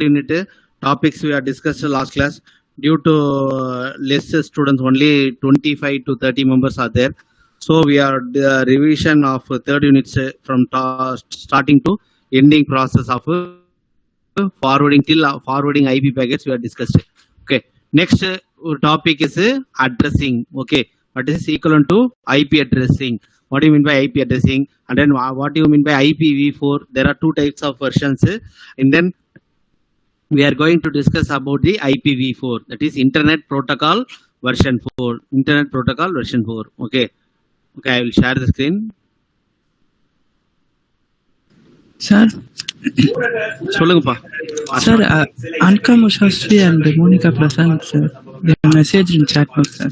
unit topics we have discussed last class. Due to less students, only 25 to 30 members are there. So we are the revision of third units from starting to ending process of forwarding till forwarding IP packets we have discussed. Okay. Next topic is addressing. Okay. What is equivalent to IP addressing? What do you mean by IP addressing? And then what do you mean by IPv4? There are two types of versions. And then we are going to discuss about the IPv4. That is Internet Protocol version 4. Internet Protocol version 4. Okay. Okay, I will share the screen. Sir. Sir, Anka Mushashri and Monica Prasad, sir. They message in chat box, sir.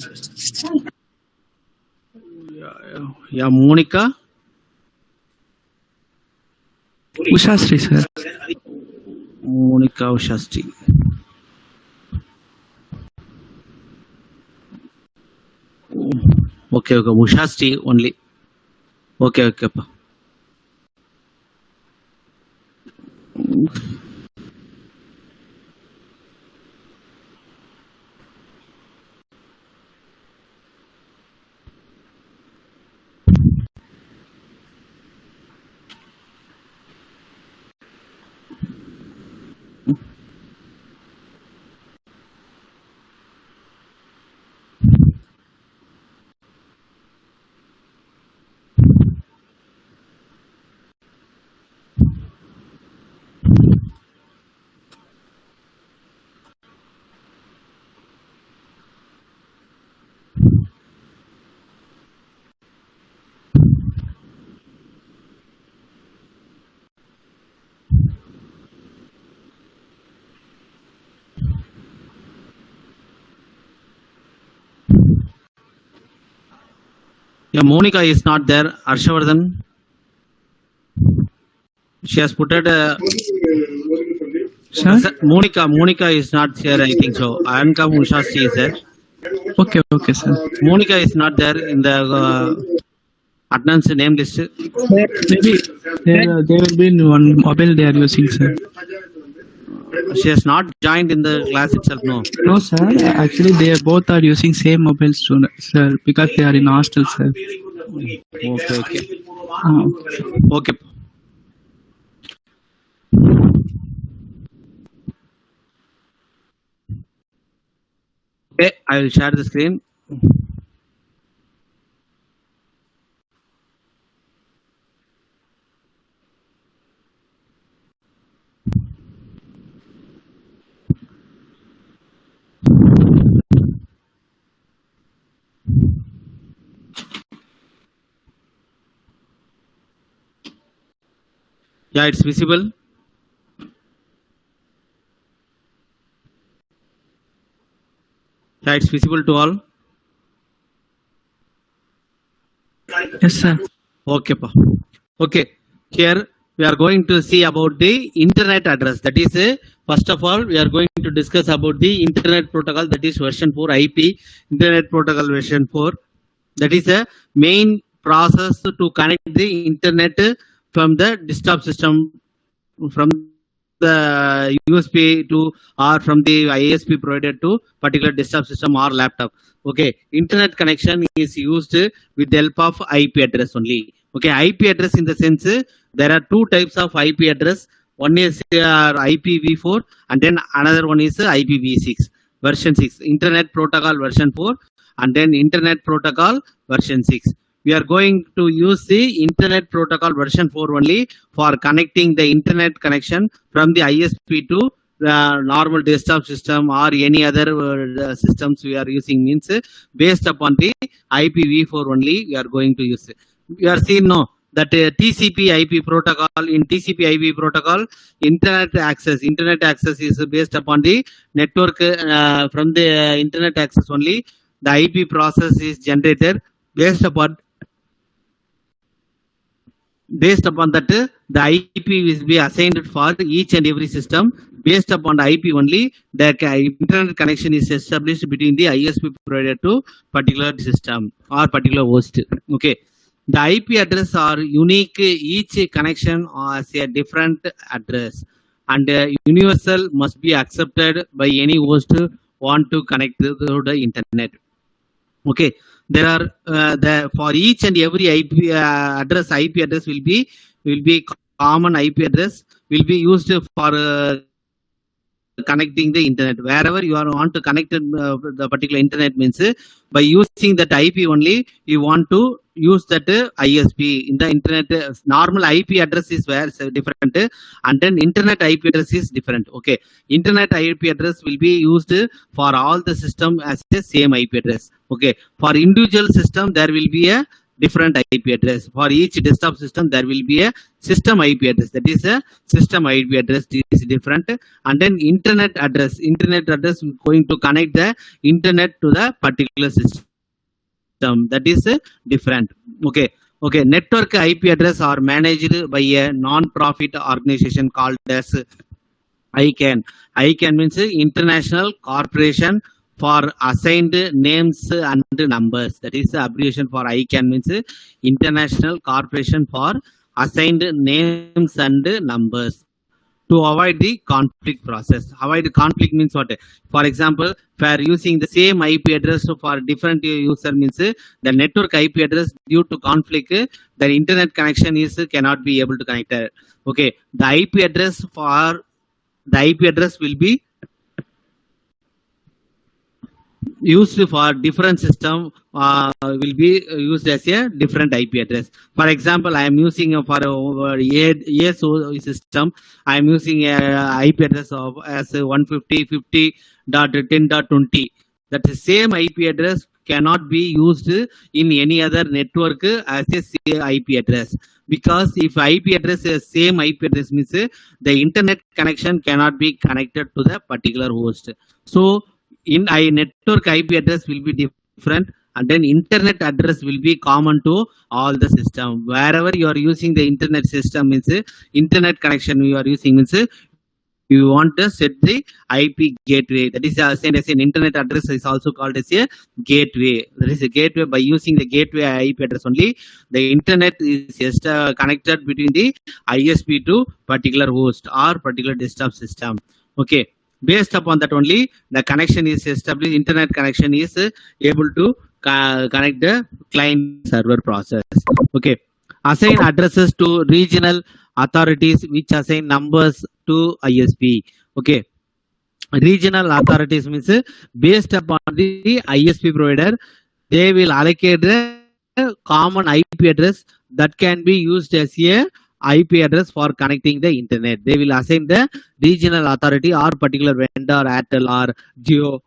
Yeah, Monica. Ushashri, sir. Monica Ushashri. Okay, Ushashri only. Okay. Yeah, Monica is not there. Arshavardhan. She has put it. Monica is not here, I think so. Anka Mushashri is there. Okay, sir. Monica is not there in the attendance name list. Maybe they will be in one mobile they are using, sir. She has not joined in the class itself, no? No, sir. Actually, they both are using same mobile, sir, because they are in hostel, sir. Okay. Okay. Okay, I will share the screen. Yeah, it's visible. Yeah, it's visible to all. Yes, sir. Okay, pa. Okay. Here we are going to see about the internet address. That is, first of all, we are going to discuss about the internet protocol. That is version 4 IP. Internet protocol version 4. That is a main process to connect the internet from the desktop system, from the USB to or from the ISP provided to particular desktop system or laptop. Okay, internet connection is used with the help of IP address only. Okay, IP address in the sense there are two types of IP address. One is IPv4 and then another one is IPv6 version 6. Internet protocol version 4 and then internet protocol version 6. We are going to use the internet protocol version 4 only for connecting the internet connection from the ISP to the normal desktop system or any other systems we are using, means based upon the IPv4 only we are going to use. We are seeing now that TCP IP protocol, in TCP IP protocol, internet access is based upon the network from the internet access only. The IP process is generated based upon that the IP will be assigned for each and every system. Based upon the IP only, the internet connection is established between the ISP provider to particular system or particular host. Okay, the IP address are unique. Each connection has a different address, and universal must be accepted by any host who want to connect to the internet. Okay, there are for each and every IP address will be common IP address will be used for connecting the internet. Wherever you want to connect the particular internet means by using that IP only you want to use that ISP in the internet. Normal IP address is different, and then internet IP address is different. Okay, internet IP address will be used for all the system as the same IP address. Okay, for individual system there will be a different IP address. For each desktop system there will be a system IP address, that is a system IP address is different, and then internet address going to connect the internet to the particular system, that is different. Okay, network IP address are managed by a non-profit organization called as ICANN. ICANN means International Corporation for Assigned Names and Numbers. That is the abbreviation for ICANN, means International Corporation for Assigned Names and Numbers. To avoid the conflict process. Avoid the conflict means what? For example, for using the same IP address for different user means the network IP address due to conflict, the internet connection cannot be able to connect. Okay, the IP address will be used for different system will be used as a different IP address. For example, I am using for ASO system, I am using a IP address of as 150.50.10.20. That the same IP address cannot be used in any other network as a IP address, because if IP address is same IP address means the internet connection cannot be connected to the particular host. So in network IP address will be different, and then internet address will be common to all the system. Wherever you are using the internet system means internet connection you are using means you want to set the IP gateway, that is same as an internet address is also called as a gateway. That is a gateway. By using the gateway IP address only, the internet is just connected between the ISP to particular host or particular desktop system. Okay, based upon that only the connection is established, internet connection is able to connect the client server process. Okay, assign addresses to regional authorities which assign numbers to ISP. Okay, regional authorities means based upon the ISP provider, they will allocate the common IP address that can be used as a IP address for connecting the internet. They will assign the regional authority or particular vendor, Airtel or Jio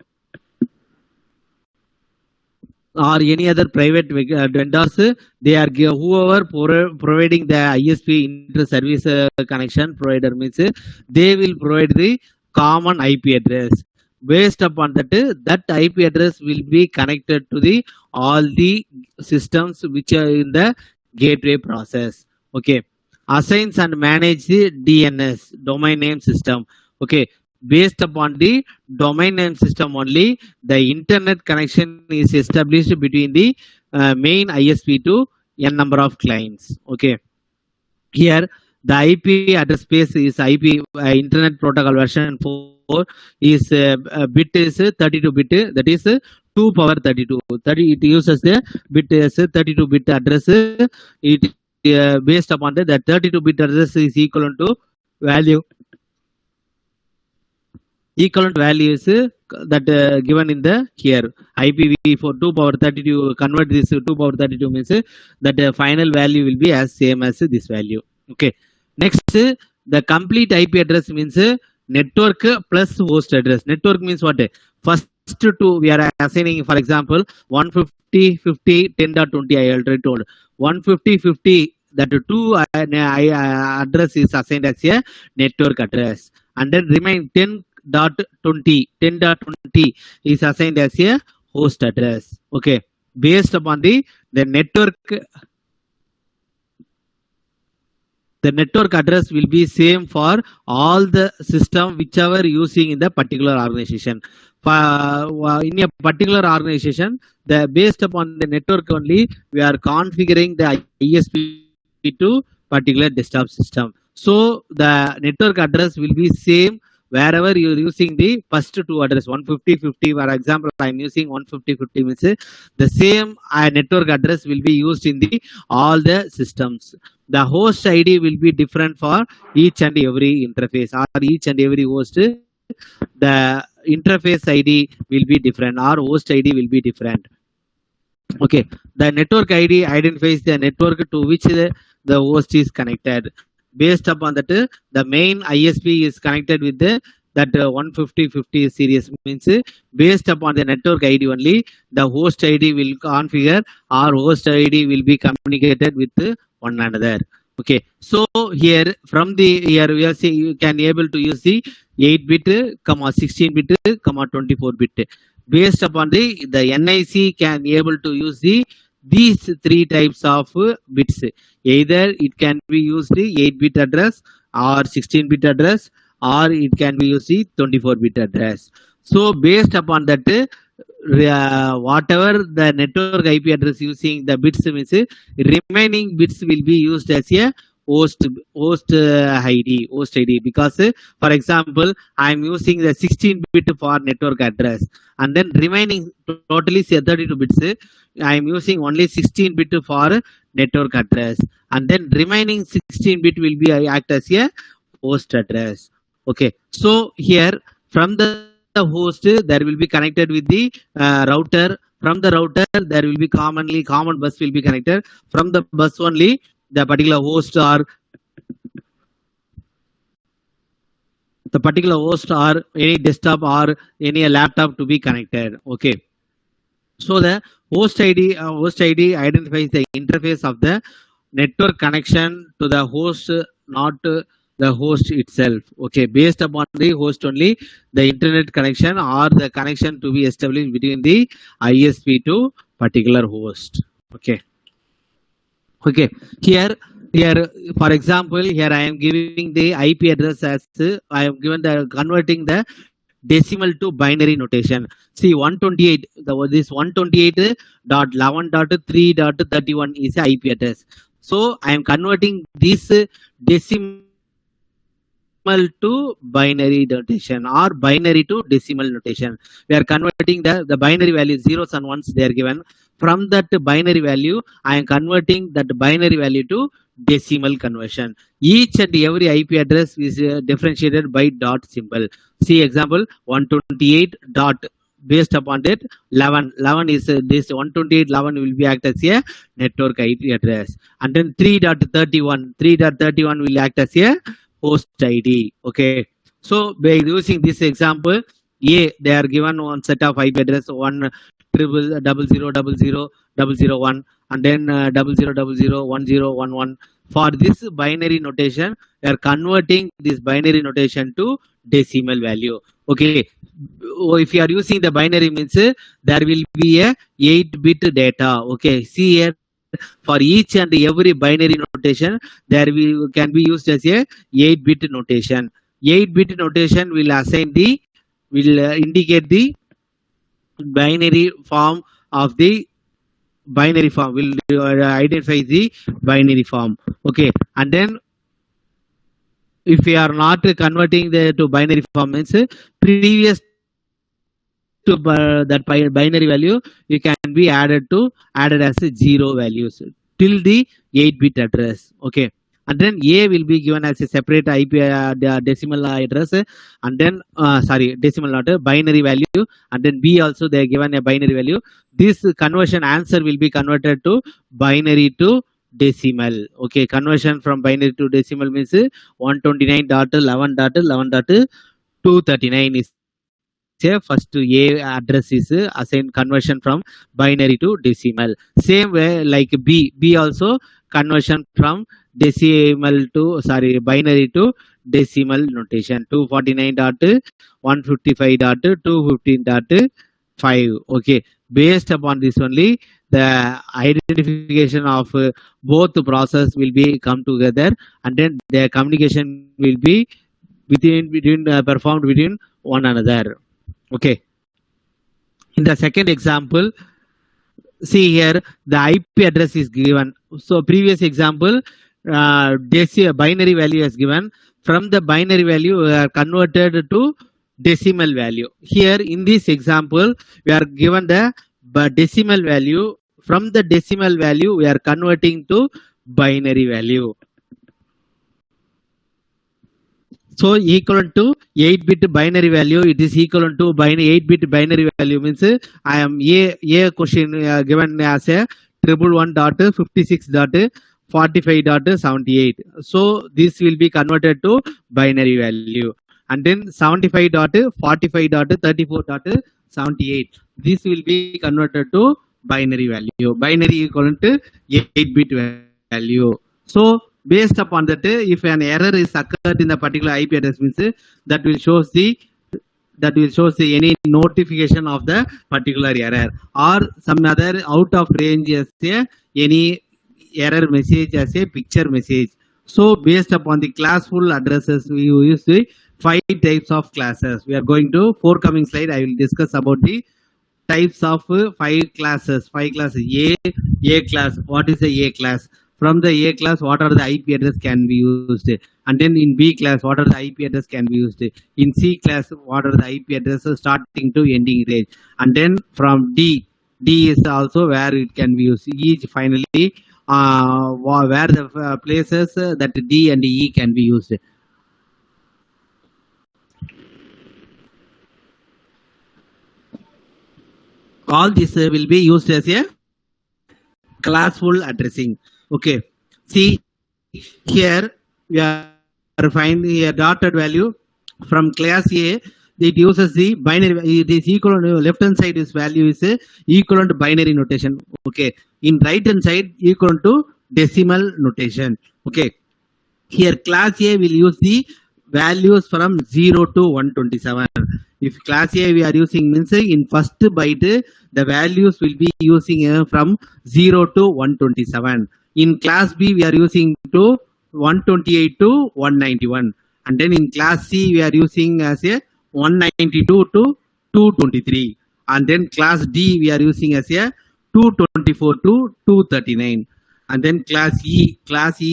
or any other private vendors. They are whoever providing the ISP inter service connection provider means they will provide the common IP address. Based upon that IP address will be connected to the all the systems which are in the gateway process. Okay, assigns and manage the DNS, domain name system. Okay, based upon the domain name system only the internet connection is established between the main ISP to n number of clients. Okay, here the IP address space is IP internet protocol version 4 is bit is 32 bit, that is 2 power 32. It uses the bit as 32 bit address. It based upon that 32 bit address is equivalent to value is that given in the here IPv for 2 power 32. Convert this to 2 power 32 means that the final value will be as same as this value. Okay, next the complete IP address means network plus host address. Network means what? First two we are assigning, for example 150.50.10.20. I already told 150.50 that 2 address is assigned as a network address, and then remain 10.20 is assigned as a host address. Okay, based upon the network address will be same for all the system whichever using in the particular organization. In a particular organization, based upon the network only we are configuring the ISP to particular desktop system. So the network address will be same wherever you're using the first two address 150.50. For example, I'm using 150.50 means the same network address will be used in the all the systems. The host ID will be different for each and every interface or each and every host. The interface ID will be different or host ID will be different. Okay, the network ID identifies the network to which the host is connected. Based upon that, the main ISP is connected with the that 150.50 series means based upon the network ID only the host ID will configure or host ID will be communicated with one another. Okay, so here from the here we are saying you can able to use the 8-bit, 16-bit, 24-bit. Based upon the NIC can able to use these three types of bits. Either it can be used the 8-bit address or 16-bit address or it can be used the 24-bit address. So based upon that, whatever the network IP address using the bits means remaining bits will be used as a host ID because for example I am using the 16-bit for network address and then remaining totally 32 bits I am using only 16-bit for network address and then remaining 16-bit will be act as a host address. Okay, so here from the host there will be connected with the router. From the router there will be common bus will be connected. From the bus only the particular host or any desktop or any laptop to be connected. Okay, so the host ID identifies the interface of the network connection to the host, not the host itself. Okay, based upon the host only the internet connection or the connection to be established between the ISP to particular host. Okay, here for example here I am giving the IP address as I am given the converting the decimal to binary notation. See 128 this 128.11.3.31 is the IP address. So I am converting this decimal to binary notation or binary to decimal notation. We are converting the binary value zeros and ones they are given. From that binary value I am converting that binary value to decimal conversion. Each and every IP address is differentiated by dot symbol. See example 128 dot based upon that 11 is this 128.11 will be act as a network IP address and then 3.31 will act as a host ID. Okay, so by using this example they are given one set of IP address 100000001 and then 00001011. For this binary notation we are converting this binary notation to decimal value. Okay, if you are using the binary means there will be a 8-bit data. Okay, see here for each and every binary notation there can be used as a 8-bit notation. 8-bit notation will indicate the binary form of the binary form, will identify the binary form. Okay, and then if we are not converting to binary form means previous to that binary value you can be added as 0 values till the 8-bit address. Okay, and then A will be given as a separate IP decimal address and then decimal not a binary value and then B also they are given a binary value. This conversion answer will be converted to binary to decimal. Okay, conversion from binary to decimal means 129.11.11.239 is first A address is assigned conversion from binary to decimal. Same way like B also conversion from decimal to binary to decimal notation 249.155.215.5. Okay, based upon this only the identification of both process will be come together and then their communication will be performed between one another. Okay, in the second example see here the IP address is given. So previous example binary value is given. From the binary value, we are converted to decimal value. Here in this example, we are given the decimal value. From the decimal value, we are converting to binary value. So equivalent to 8-bit binary value, it is equivalent to 8-bit binary value means I am a question given as a 111.56.45.78. So this will be converted to binary value, and then 75.45.34.78. This will be converted to binary value. Binary equivalent to 8-bit value. So based upon that, if an error is occurred in the particular IP address means that will shows the any notification of the particular error, or some other out of range as any error message as a picture message. So based upon the classful addresses, we use the 5 types of classes. We are going to forthcoming slide. I will discuss about the types of 5 classes. 5 classes. A class. What is the A class? From the A class, what are the IP address can be used? And then in B class, what are the IP address can be used? In C class, what are the IP addresses starting to ending range? And then from D is also where it can be used. Each finally, where the places that D and E can be used. All this will be used as a classful addressing. Okay, see here we are finding a dotted value from class A. It uses the binary. It is equivalent. Left hand side is value is equivalent to binary notation. Okay, in right hand side equivalent to decimal notation. Okay, here class A will use the values from 0 to 127. If class A we are using means in first byte the values will be using from 0 to 127. In class B we are using to 128 to 191, and then in class C we are using as a 192 to 223, and then class D we are using as a 224 to 239, and then class E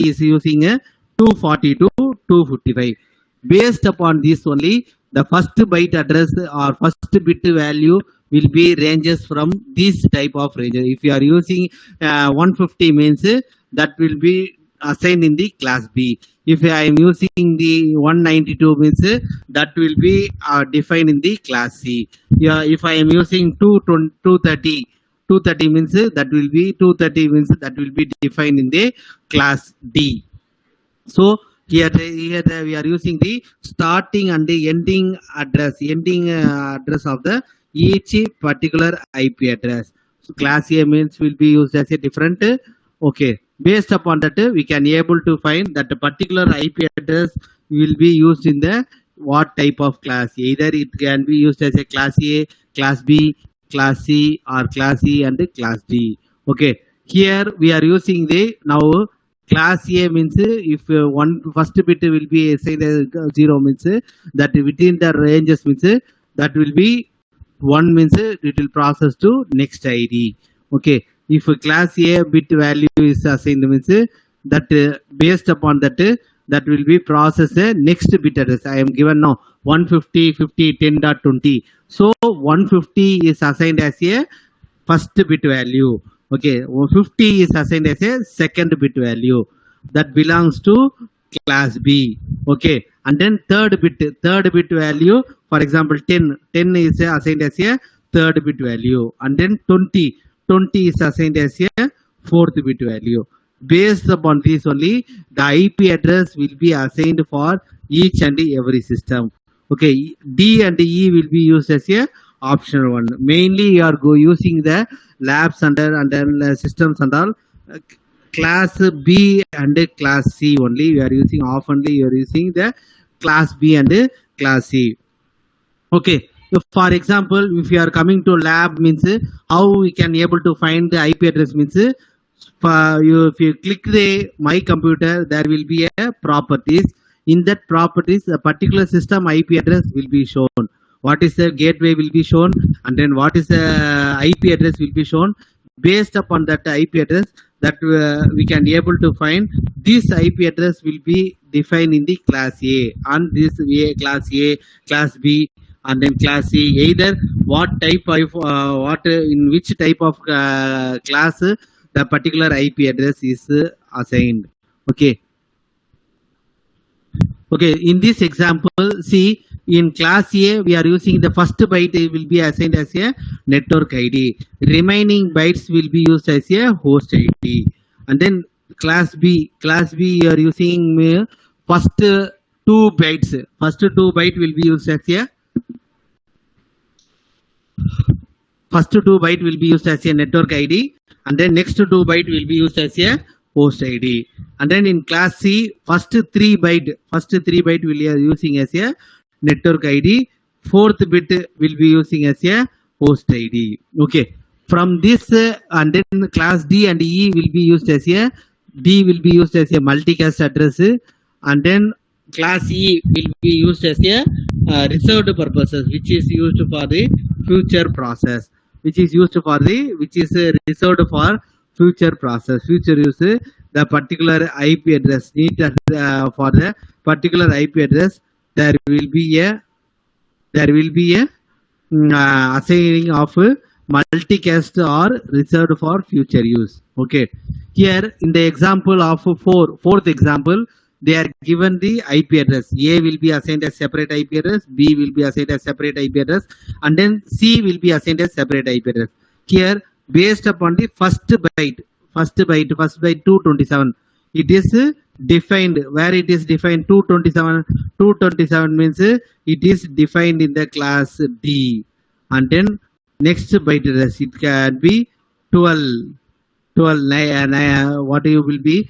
is using a 240 to 255. Based upon this only, the first byte address or first bit value will be ranges from this type of range. If you are using 150 means that will be assigned in the class B. If I am using the 192 means that will be defined in the class C. If I am using 230 means that will be 230 means that will be defined in the class D. So here we are using the starting and the ending address of the each particular IP address. So class A means will be used as a different. Okay, based upon that we can able to find that a particular IP address will be used in the what type of class. Either it can be used as a class A, class B, class C, or class E and class D. Okay, here we are using the now class A means if one first bit will be assigned as 0 means that within the ranges means that will be 1 means it will process to next ID. Okay, if class A bit value is assigned means that based upon that that will be processed next bit address. I am given now 150 50 10.20. So 150 is assigned as a first bit value. Okay, 50 is assigned as a second bit value that belongs to class B. Okay, and then third bit value, for example 10 is assigned as a third bit value, and then 20 is assigned as a fourth bit value. Based upon this only the IP address will be assigned for each and every system. Okay, D and E will be used as a optional one. Mainly you are using the labs and systems and all. Class B and class C only we are using. Oftenly you are using the class B and class C. Okay, if for example if you are coming to lab means how we can able to find the IP address means if you click the my computer there will be a properties. In that properties a particular system IP address will be shown. What is the gateway will be shown, and then what is the IP address will be shown. Based upon that IP address that we can able to find this IP address will be defined in the class A, and this class A, class B, and then class C. Either what type of in which type of class the particular IP address is assigned. Okay. Okay, in this example, see, in class A, we are using the first byte will be assigned as a network ID. Remaining bytes will be used as a host ID. And then class B, you are using first 2 bytes. First 2 byte will be used as a network ID, and then next 2 byte will be used as a host ID. And then in class C, first 3 byte will be using as a network ID. 4th bit will be using as a host ID. Okay. From this and then class D and E will be used as a multicast address, and then class E will be used as a reserved purposes, which is used for the future process, which is reserved for future process, future use. The particular IP address for the particular IP address, there will be a assigning of multicast or reserved for future use. Okay, here in the example of fourth example, they are given the IP address. A will be assigned as separate IP address, B will be assigned as separate IP address, and then C will be assigned as separate IP address. Here, based upon the first byte 227, it is defined. Where it is defined 227 means it is defined in the class D, and then next byte address it can be 12 what you will be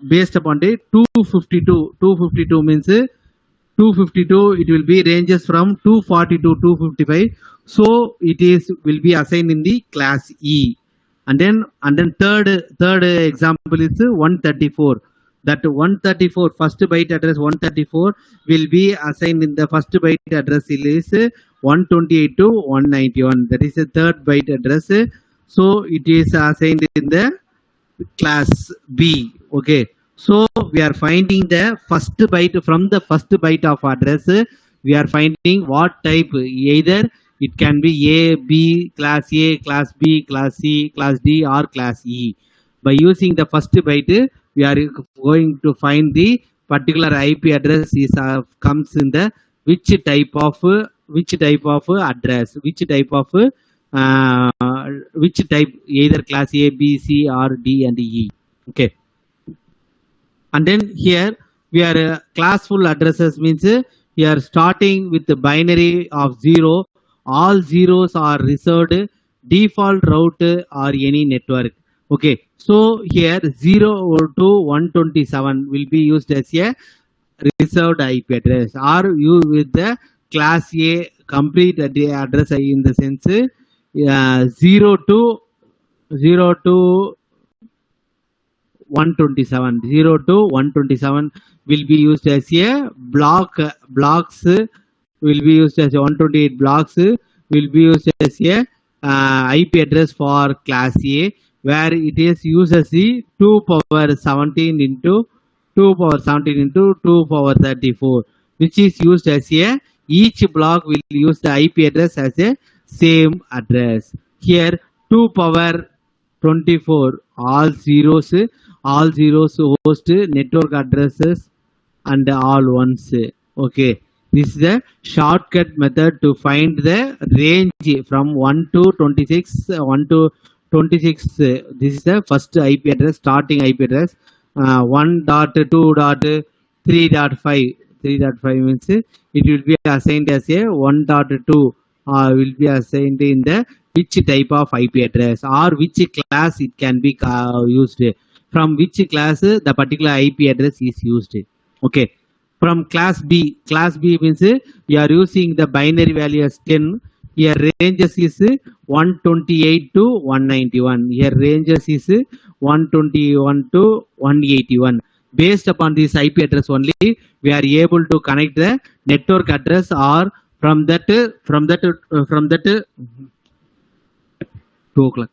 based upon the 252 means 252, it will be ranges from 240 to 255, so it will be assigned in the class E. And then third example is 134. That 134 first byte address 134 will be assigned in the first byte address is 128 to 191. That is a third byte address, so it is assigned in the class B. Okay, so we are finding the first byte. From the first byte of address, we are finding what type. Either it can be A, B, class A, class B, class C, class D, or class E. By using the first byte, we are going to find the particular IP address is comes in the which type of address, which type, either class A, B, C, or D and E. Okay. And then here we are classful addresses means we are starting with the binary of 0. All zeros are reserved, default route or any network. Okay, so here 0 to 127 will be used as a reserved IP address, or you with the class A complete address in the sense 0 to 127 will be used as a blocks will be used as 128 blocks will be used as a IP address for class A, where it is used as the 2 power 17 into 2 power 34, which is used as a each block will use the IP address as a same address. Here 2 power 24 all zeros host network addresses and all ones. Okay, this is a shortcut method to find the range from 1 to 26. 1 to 26. This is the first IP address, starting IP address. 1.2.3.5. 3.5 means it will be assigned as a 1.2. Will be assigned in the which type of IP address or which class it can be used. From which class the particular IP address is used. Okay. From class B means you are using the binary value as 10. Here ranges is 128 to 191. Here ranges is 121 to 181. Based upon this IP address only, we are able to connect the network address, or from that 2 o'clock.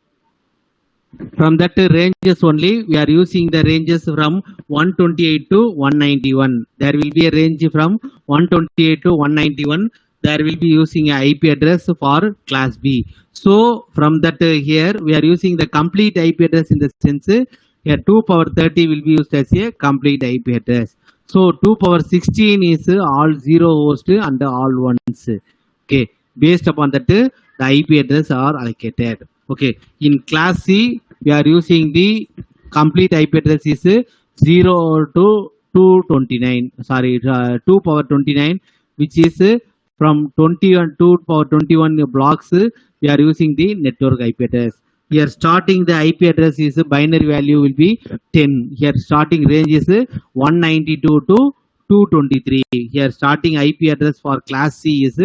From that ranges only, we are using the ranges from 128 to 191. There will be a range from 128 to 191. There will be using a IP address for class B. So from that here we are using the complete IP address in the sense here 2 power 30 will be used as a complete IP address. So 2 power 16 is all 0 host and all ones. Okay, based upon that the IP address are allocated. Okay, in class C we are using the complete IP address is 0 to 229. Sorry, 2 power 29, which is from 21 to power 21 blocks. We are using the network IP address. Here starting the IP address is binary value will be 10. Here starting range is 192 to 223. Here starting IP address for class C is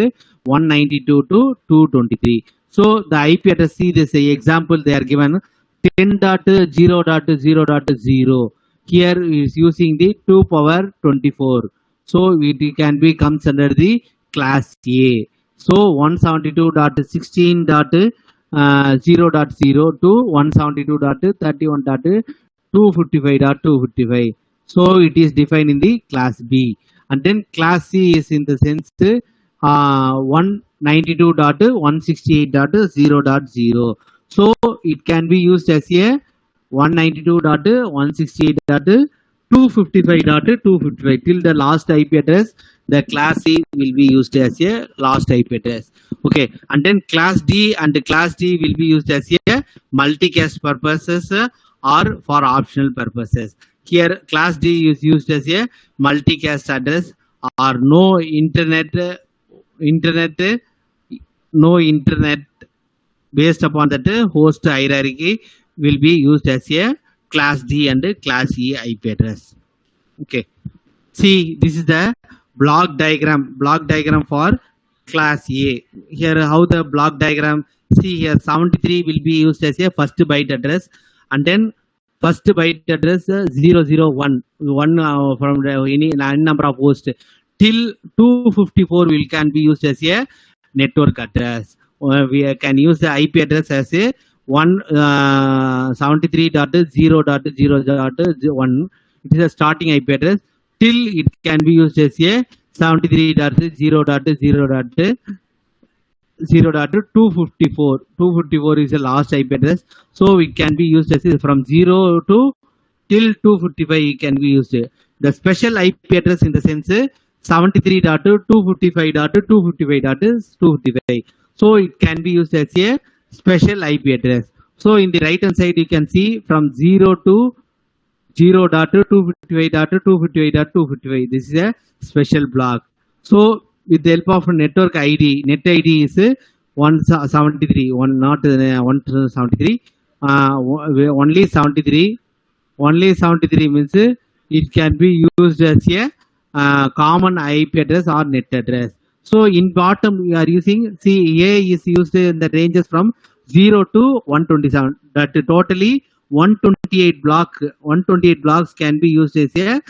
192 to 223. So the IP address, see this example they are given 10.0.0.0. Here is using the 2 power 24. So it can be comes under the class A. So 172.16.0.0 to 172.31.255.255. So it is defined in the class B. And then class C is in the sense 192.168.0.0. So it can be used as a 192.168.255.255 till the last IP address. The class C will be used as a last IP address. Okay, and then class D and class D will be used as a multicast purposes or for optional purposes. Here class D is used as a multicast address or no internet based upon that host hierarchy will be used as a class D and class E IP address. Okay, see this is the block diagram for class A. Here how the block diagram, see here 73 will be used as a first byte address, and then first byte address 001 from any number of hosts till 254 will can be used as a network address. We can use the IP address as a 173.0.0.1. It is a starting IP address till it can be used as a 73.0.0.254. 254 is the last IP address. So it can be used as from 0 to till 255 it can be used. The special IP address in the sense 73.255.255.255. So it can be used as a special IP address. So in the right hand side you can see from 0 to 0.255.258.255. This is a special block. So with the help of network ID, net ID is 173, not 173, only 73. Only 73 means it can be used as a common IP address or net address. So in bottom we are using, see A is used in the ranges from 0 to 127. That totally 128 blocks can be used as a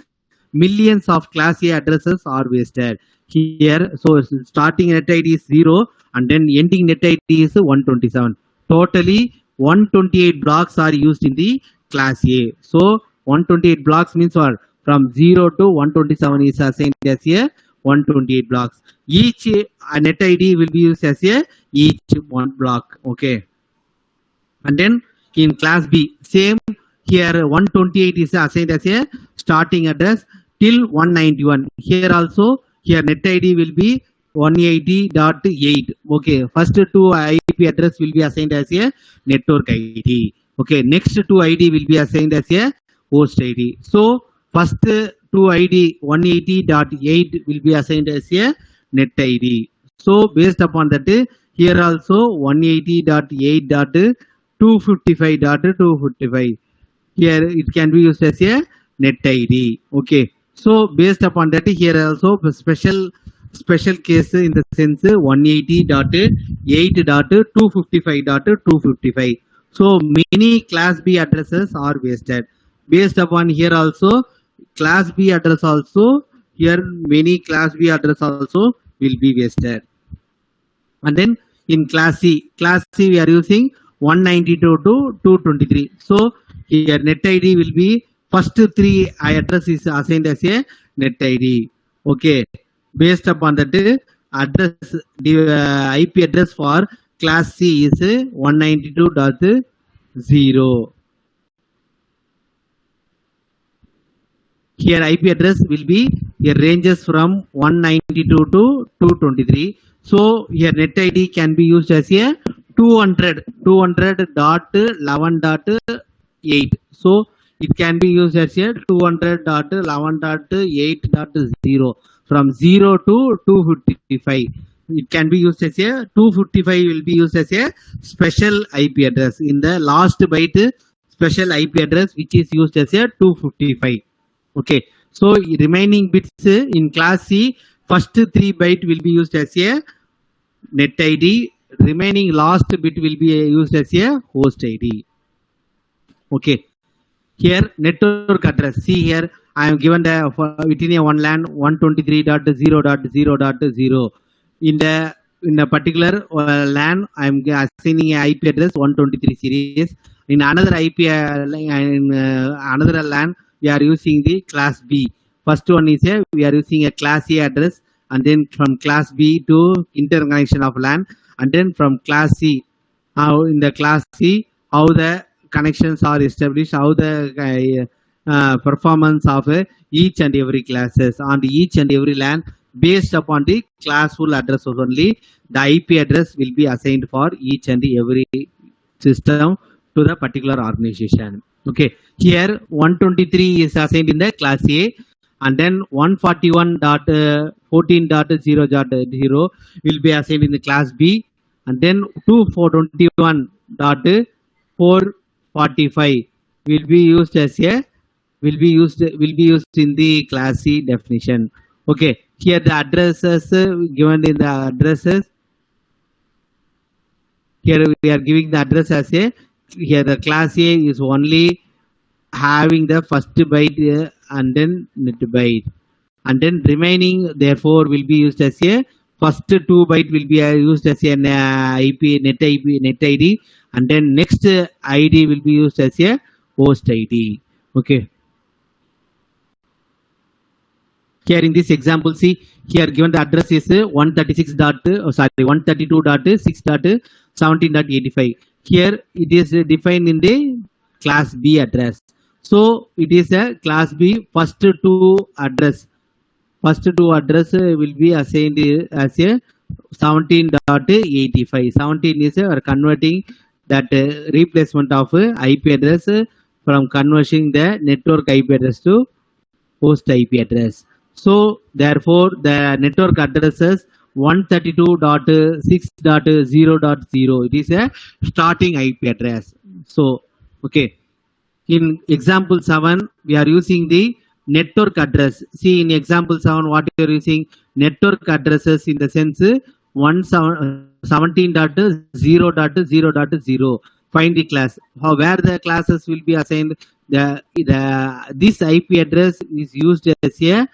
millions of class A addresses are wasted here. So starting net ID is 0 and then ending net ID is 127. Totally 128 blocks are used in the class A. So 128 blocks means what? From 0 to 127 is assigned as a 128 blocks. Each net ID will be used as a each one block. Okay, and then in class B same here 128 is assigned as a starting address till 191. Here also here net ID will be 180.8. Okay, first two IP address will be assigned as a network ID. Okay, next two ID will be assigned as a host ID. So first two ID 180.8 will be assigned as a net ID. So based upon that here also 180.8.255.255. Here it can be used as a net ID. Okay, so based upon that here also special case in the sense 180.8.255.255. So many class B addresses are wasted. Based upon here also class B address also, here many class B address also will be wasted. And then in class C we are using 192 to 223. So here net ID will be first three address is assigned as a net ID. Okay, based upon that address IP address for class C is 192.0. Here IP address will be here ranges from 192 to 223. So here net ID can be used as a 200.11.8. So it can be used as a 200.11.8.0 from 0 to 255. It can be used as a 255 will be used as a special IP address. In the last byte special IP address which is used as a 255. Okay, so remaining bits in class C, first 3 byte will be used as a net ID. Remaining last bit will be used as a host ID. Okay, here network address. See here, I am given the within a one LAN 123.0.0.0. In a particular LAN, I am assigning a IP address 123 series. In another IP another LAN, we are using the class B. First one is we are using a class A address, and then from class B to interconnection of LAN, and then from class C, how in the class C how the connections are established, how the performance of each and every classes on each and every LAN based upon the classful address only. The IP address will be assigned for each and every system to the particular organization. Okay, here 123 is assigned in the class A, and then 141.14.0.0 will be assigned in the class B, and then 2421.445 will be used as a will be used in the class C definition. Okay, here the addresses given in the addresses. Here we are giving the address as a, here the class A is only having the first byte and then net byte, and then remaining therefore will be used as a first 2 byte will be used as an net ID, and then next ID will be used as a host ID. Okay, here in this example, see here given the address is 132.6.17.85. Here it is defined in the class B address. So it is a class B first 2 address. First 2 address will be assigned as a 17.85. 17 is converting that replacement of IP address from converting the network IP address to host IP address. So therefore the network addresses 132.6.0.0. It is a starting IP address. So okay, in example 7 we are using the network address. See in example 7 what you are using network addresses in the sense 17.0.0.0. Find the class. How where the classes will be assigned. This IP address is used as a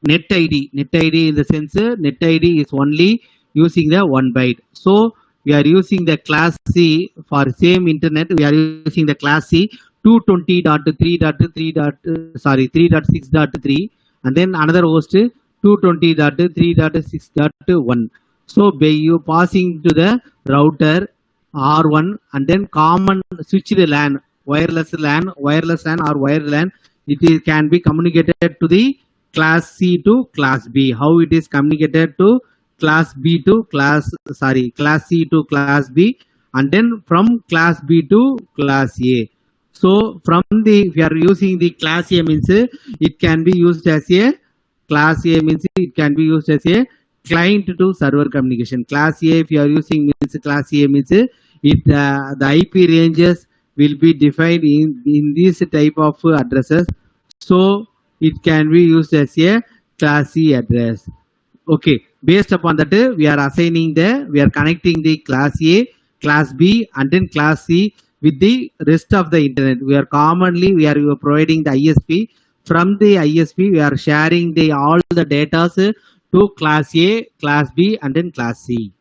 net ID. Net ID in the sense net ID is only using the 1 byte. So we are using the class C for same internet. We are using the class C 220.3.6.3, and then another host 220.3.6.1. So by you passing to the router R1 and then common switched LAN, wireless LAN or wired LAN, it can be communicated to the class C to class B. How it is communicated to class B to class C to class B, and then from class B to class A. So from the, if you are using the class A means it can be used as a class A means it can be used as a client to server communication. Class A if you are using means class A means it the IP ranges will be defined in this type of addresses. So it can be used as a class C address. Okay, based upon that we are assigning we are connecting the class A, class B, and then class C with the rest of the internet. We are providing the ISP. From the ISP we are sharing all the data to class A, class B, and then class C.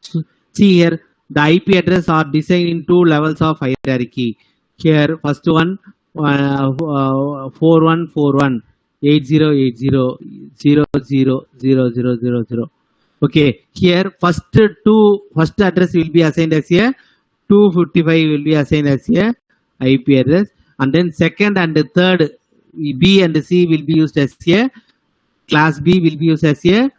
So, see here The IP address are designed in two levels of hierarchy. Here, first one, 4141 8080 Okay, here first address will be assigned as a 255 will be assigned as a IP address, and then second and third B and C will be used as a class B will be used as a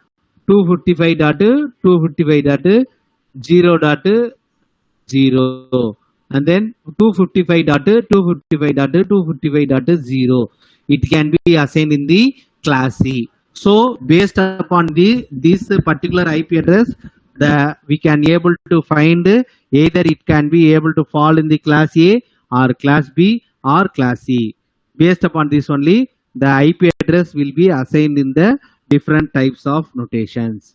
255.255.0.0 and then 255.255.255.0. It can be assigned in the class C. So based upon this particular IP address, we can able to find either it can be able to fall in the class A or class B or class C. Based upon this only, the IP address will be assigned in the different types of notations.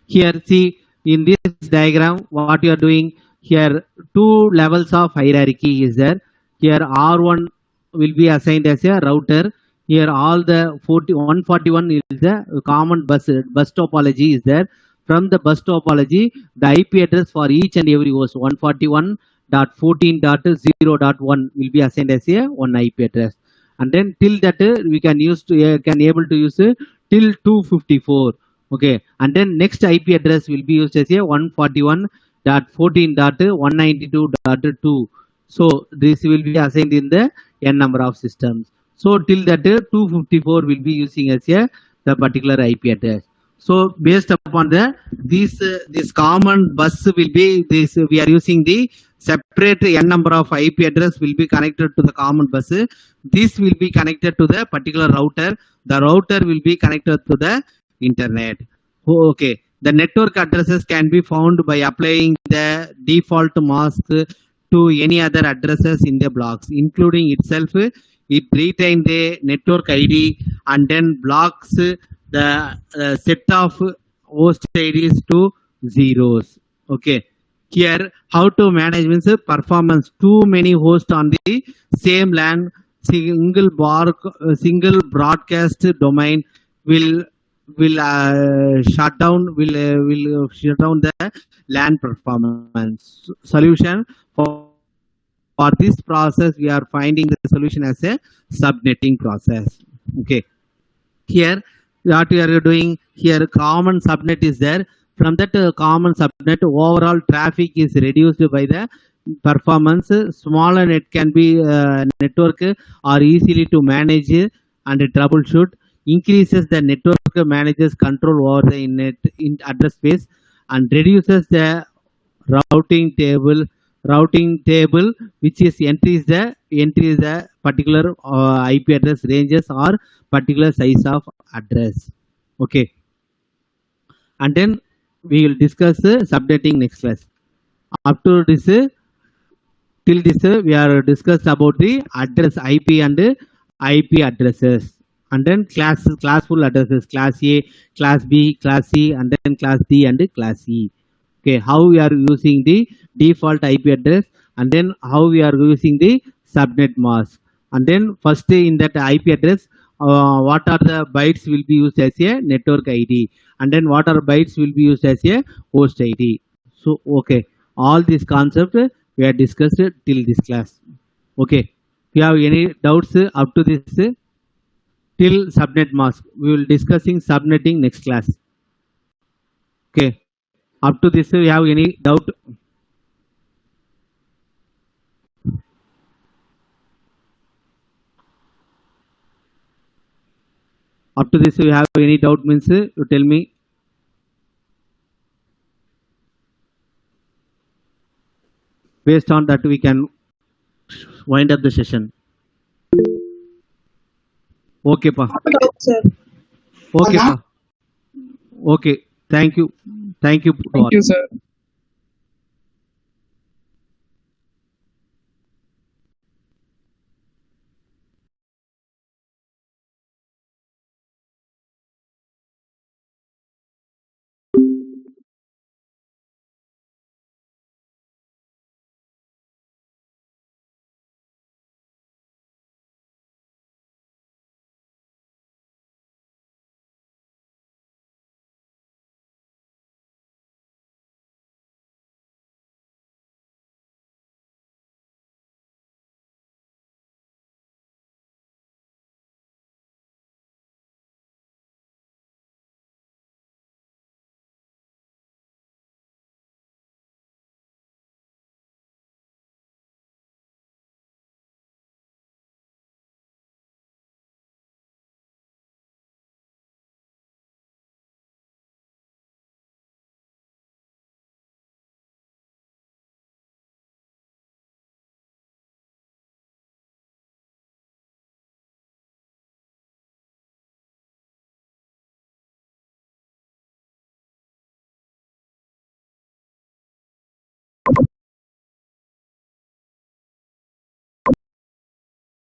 Here, see in this diagram what you are doing here. Two levels of hierarchy is there. Here R1 will be assigned as a router. Here all the 141 is the common bus topology is there. From the bus topology, the IP address for each and every host 141.14.0.1 will be assigned as a one IP address, and then till that we can use to able to use till 254. Okay, and then next IP address will be used as a 141.14.192.2. So this will be assigned in the n number of systems. So till that 254 will be using as a the particular IP address. So based upon this common bus will be this, we are using the separate n number of IP address will be connected to the common bus. This will be connected to the particular router. The router will be connected to the internet. Okay, the network addresses can be found by applying the default mask to any other addresses in the blocks, including itself. It retains the network ID and then blocks the set of host IDs to zeros. Okay, here how to manage means performance. Too many hosts on the same LAN, single broadcast domain will shut down the LAN performance. Solution for this process, we are finding the solution as a subnetting process. Okay, here what we are doing here, common subnet is there. From that common subnet, overall traffic is reduced by the performance. Smaller net can be network are easily to manage and troubleshoot. Increases the network manager's control over the address space and reduces the routing table, which is entries the particular IP address ranges or particular size of address. Okay, and then we will discuss subnetting next class. Up to this till this we are discussed about the address IP and IP addresses, and then classful addresses, class A, class B, class C, and then class D and class E. Okay, how we are using the default IP address, and then how we are using the subnet mask, and then first in that IP address what are the bytes will be used as a network ID, and then what are bytes will be used as a host ID. So okay, all these concepts we have discussed till this class. Okay, if you have any doubts up to this till subnet mask, we will discussing subnetting next class. Okay, up to this you have any doubt? Up to this you have any doubt means you tell me. Based on that we can wind up the session. Okay pa. Okay pa. Okay, thank you. Thank you, sir.